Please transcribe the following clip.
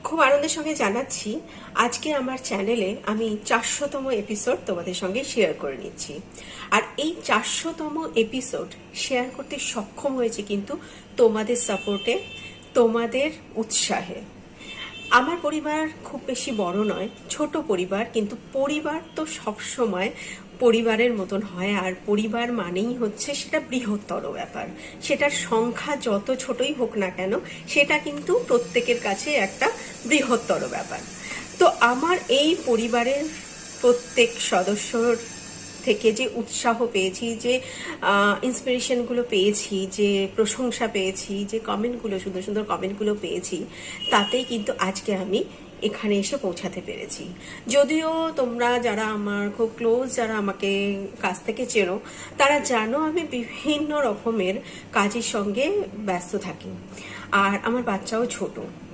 খুব আনন্দের সঙ্গে জানাচ্ছি আজকে আমার চ্যানেলে আমি 400তম এপিসোড তোমাদের সঙ্গে শেয়ার করে নিচ্ছি। আর এই 400তম এপিসোড শেয়ার করতে সক্ষম হয়েছে কিন্তু তোমাদের সাপোর্টে, তোমাদের উৎসাহে। আমার পরিবার খুব বেশি বড় নয়, ছোট পরিবার, কিন্তু পরিবার তো সবসময় পরিবারের মতন হয়। আর পরিবার মানেই হচ্ছে সেটা বৃহত্তর ব্যাপার, সেটার সংখ্যা যত ছোটই হোক না কেন সেটা কিন্তু প্রত্যেকের কাছে একটা বৃহত্তর ব্যাপার। তো আমার এই পরিবারের প্রত্যেক সদস্যর থেকে যে উৎসাহ পেয়েছি, যে ইন্সপিরেশনগুলো পেয়েছি, যে প্রশংসা পেয়েছি, যে কমেন্টগুলো, সুন্দর সুন্দর কমেন্টগুলো পেয়েছি, তাতেই কিন্তু আজকে আমি এখানে এসে পৌঁছাতে পেরেছি। যদিও তোমরা যারা আমার খুব ক্লোজ, যারা আমাকে কাছ থেকে চেনো, তারা জানো আমি বিভিন্ন রকমের কাজের সঙ্গে ব্যস্ত থাকি, আর আমার বাচ্চাও ছোট। তো